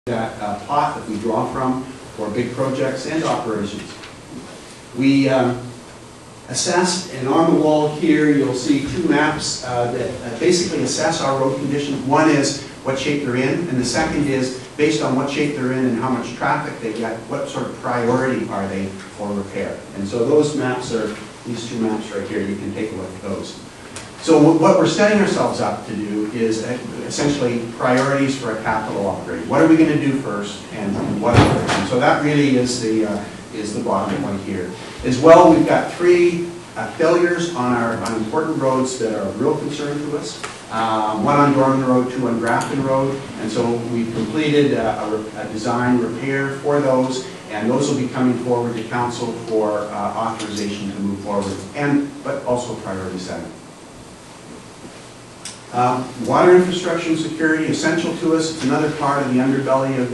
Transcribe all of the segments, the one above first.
that pot that we draw from for big projects and operations. We assessed, and on the wall here you'll see two maps that basically assess our road conditions. One is what shape they're in, and the second is based on what shape they're in and how much traffic they get, what sort of priority are they for repair. And so those maps are, these two maps right here, you can take a look at those. So what we're setting ourselves up to do is essentially priorities for a capital upgrade. What are we going to do first, and what are we? And so that really is the bottom one here. As well, we've got three failures on important roads that are a real concern to us. One on Dorman Road, two on Grafton Road, and so we've completed a design repair for those, and those will be coming forward to council for authorization to move forward, but also priority setting. Water infrastructure and security, essential to us. It's another part of the underbelly of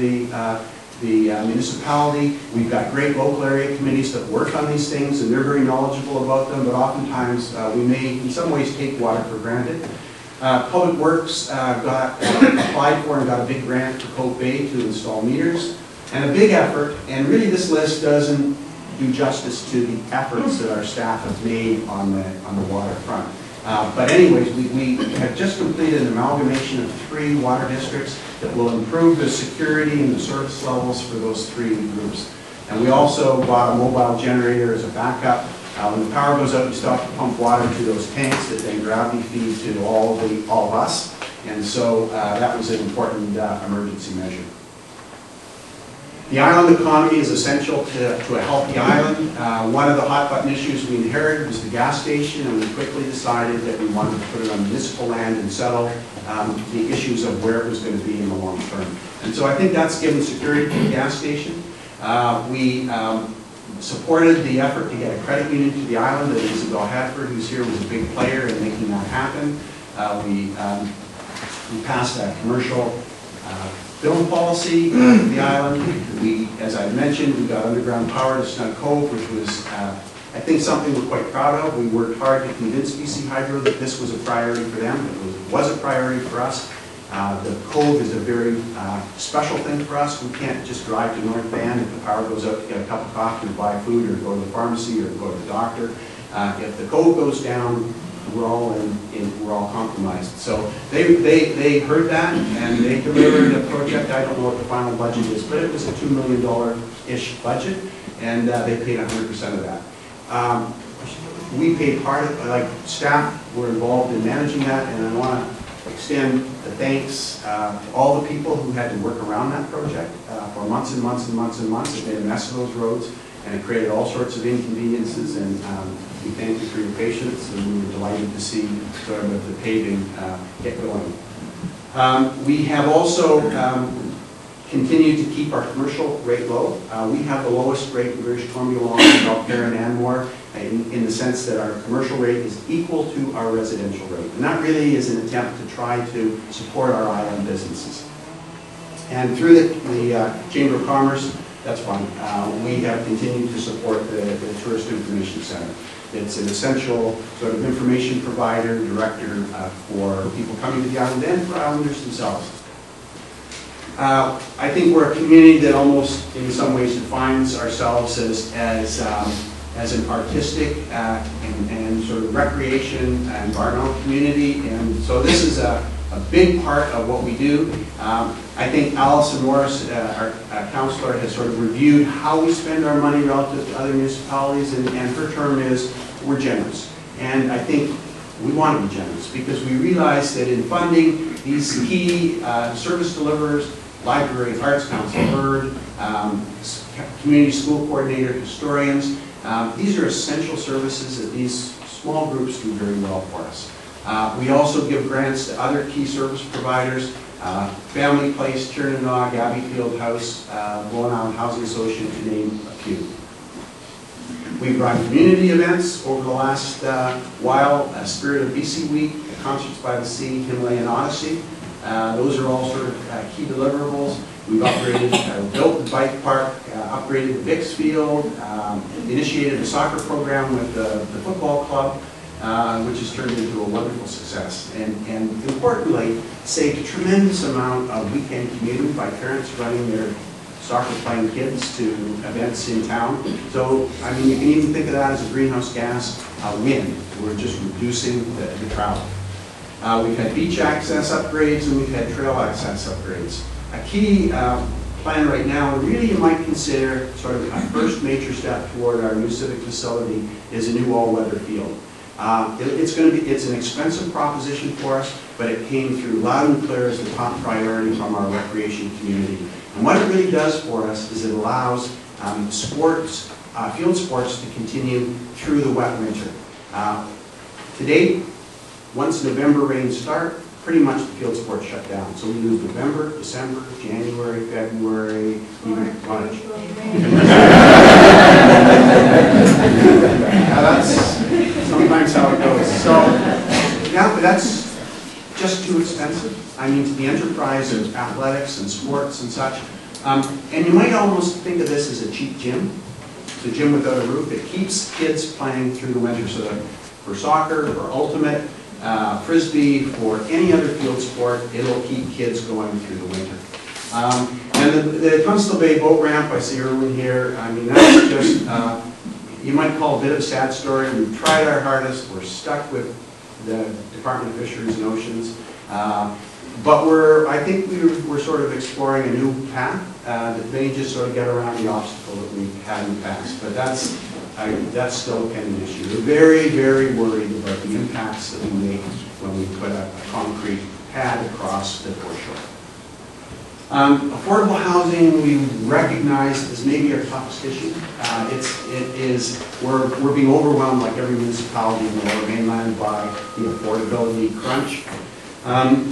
the municipality. We've got great local area committees that work on these things, and they're very knowledgeable about them, but oftentimes we may, in some ways, take water for granted. Public Works got applied for and got a big grant for Cope Bay to install meters, and a big effort, and really this list doesn't do justice to the efforts that our staff have made on the water front. But anyways, we have just completed an amalgamation of 3 water districts that will improve the security and the service levels for those 3 groups. And we also bought a mobile generator as a backup. When the power goes out, we stop to pump water to those tanks that then gravity feed to all of us. And so that was an important emergency measure. The island economy is essential to a healthy island. One of the hot button issues we inherited was the gas station, and we quickly decided that we wanted to put it on municipal land and settle the issues of where it was going to be in the long term. And so I think that's given security to the gas station. We supported the effort to get a credit union to the island, and Isabel Hadford, who's here, was a big player in making that happen. We passed a commercial film policy for the island. We, as I mentioned, we got underground power to Snug Cove, which was, I think, something we're quite proud of. We worked hard to convince BC Hydro that this was a priority for them. It was a priority for us. The Cove is a very special thing for us. We can't just drive to North Van if the power goes out to get a cup of coffee or buy food or go to the pharmacy or go to the doctor. If the Cove goes down, we're all compromised. So they heard that, and they delivered a project. I don't know what the final budget is, but it was a $2 million-ish budget, and they paid 100% of that. We paid part of it, like staff were involved in managing that, and I want to extend the thanks to all the people who had to work around that project for months and months and months and months. It made a mess of those roads, and it created all sorts of inconveniences, and we thank you for your patience, and we were delighted to see sort of the paving get going. We have also continued to keep our commercial rate low. We have the lowest rate in British Columbia, along with Belcarron and Anmore, in the sense that our commercial rate is equal to our residential rate. And that really is an attempt to try to support our island businesses. And through the Chamber of Commerce, that's fine. We have continued to support the Tourist Information Center. It's an essential sort of information provider, director for people coming to the island and for islanders themselves. I think we're a community that almost, in some ways, defines ourselves as an artistic and sort of recreation environmental community, and so this is a big part of what we do. I think Alison Morris, our councillor, has sort of reviewed how we spend our money relative to other municipalities, and her term is, we're generous. And I think we want to be generous because we realize that in funding these key service deliverers, library, arts council, BIRD, community school coordinator, historians, these are essential services that these small groups do very well for us. We also give grants to other key service providers, Family Place, Tiernanog, Abbey Field House, Blown Island Housing Association, to name a few. We've run community events over the last while, Spirit of BC Week, Concerts by the Sea, Himalayan Odyssey. Those are all sort of key deliverables. We've upgraded, built the bike park, upgraded the Vicks field, initiated a soccer program with the football club, which has turned into a wonderful success. And importantly, saved a tremendous amount of weekend commuting by parents running their soccer playing kids to events in town. So, I mean, you can even think of that as a greenhouse gas win. We're just reducing the travel. We've had beach access upgrades and we've had trail access upgrades. A key plan right now, and really you might consider sort of a first major step toward our new civic facility, is a new all-weather field. It's an expensive proposition for us, but it came through loud and clear as the top priority from our recreation community. And what it really does for us is it allows sports, field sports to continue through the wet winter. To date, once November rains start, pretty much the field sports shut down. So we lose November, December, January, February, even March. That's sometimes how it goes. So, yeah, but that's just too expensive. I mean, to the enterprise of athletics and sports and such. And you might almost think of this as a cheap gym. It's a gym without a roof. It keeps kids playing through the winter. So that for soccer, for ultimate, frisbee, for any other field sport, it'll keep kids going through the winter. And the Tunstall Bay boat ramp, I see Erwin here, I mean, that's just, you might call a bit of a sad story. We've tried our hardest, we're stuck with the Department of Fisheries and Oceans, but I think we're sort of exploring a new path that may just sort of get around the obstacle that we've had in the past, but that's still a pending issue. We're very, very worried about the impacts that we make when we put a concrete pad across the foreshore. Affordable housing, we recognize as maybe our toughest issue. We're being overwhelmed, like every municipality in the Lower Mainland, by the affordability crunch.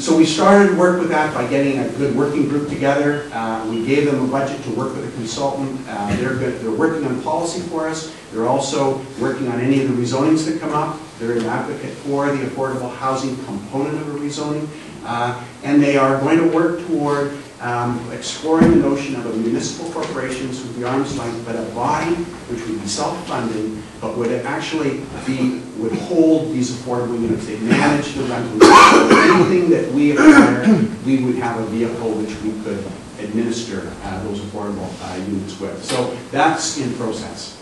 So we started work with that by getting a good working group together. We gave them a budget to work with a consultant. They're working on policy for us. They're also working on any of the rezonings that come up. They're an advocate for the affordable housing component of a rezoning. And they are going to work toward exploring the notion of a municipal corporations with the arm's length, but a body which would be self-funding, but would actually would hold these affordable units. They manage the rental units. Anything that we acquire, we would have a vehicle which we could administer those affordable units with. So that's in process.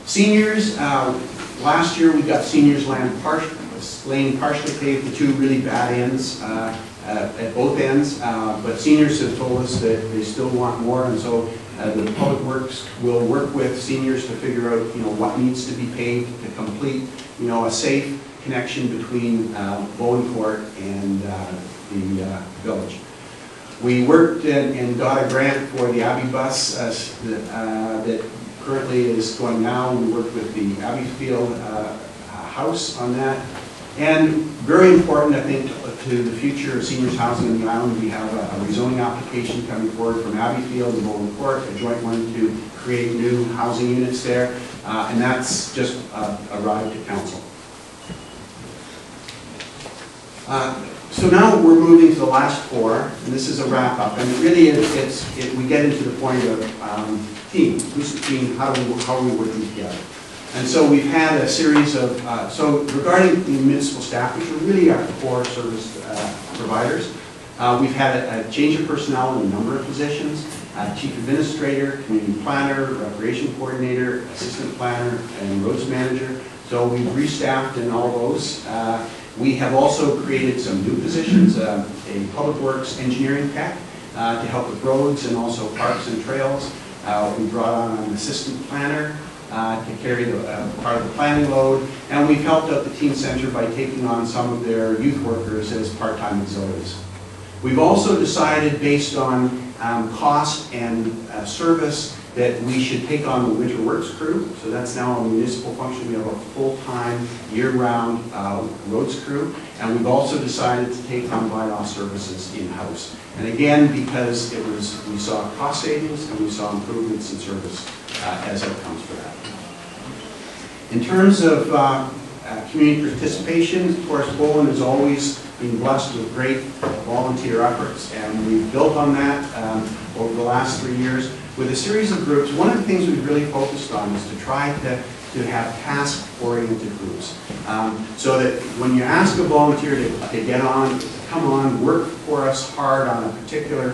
Seniors, last year we got seniors lane partially paved, the two really bad ends at both ends, but seniors have told us that they still want more, and so the Public Works will work with seniors to figure out, what needs to be paved to complete, a safe connection between Bowen Court and the village. We worked and got a grant for the Abbey bus that currently is going now. We worked with the Abbeyfield house on that. And very important, I think, to the future of seniors housing on the island, we have a rezoning application coming forward from Abbeyfield and Bowen Court, a joint one to create new housing units there, and that's just arrived to council. So now we're moving to the last four, and this is a wrap-up. And really, we get into the point of team. Who's the team? How are we working together? And so we've had a series of, so regarding the municipal staff, which are really our core service providers, we've had a change of personnel in a number of positions, chief administrator, community planner, recreation coordinator, assistant planner, and roads manager. So we've restaffed in all those. We have also created some new positions, a public works engineering tech to help with roads and also parks and trails. We brought on an assistant planner to carry the part of the planning load, and we've helped out the teen center by taking on some of their youth workers as part-time auxiliaries. We've also decided, based on cost and service, that we should take on the winter works crew. So that's now a municipal function. We have a full-time, year-round roads crew, and we've also decided to take on bylaw services in-house. And again, because we saw cost savings and we saw improvements in service as outcomes for that. In terms of community participation, of course, Bowen has always been blessed with great volunteer efforts, and we've built on that over the last 3 years with a series of groups. One of the things we've really focused on is to try to to have task-oriented groups. So that when you ask a volunteer to get on, come on, work for us hard on a particular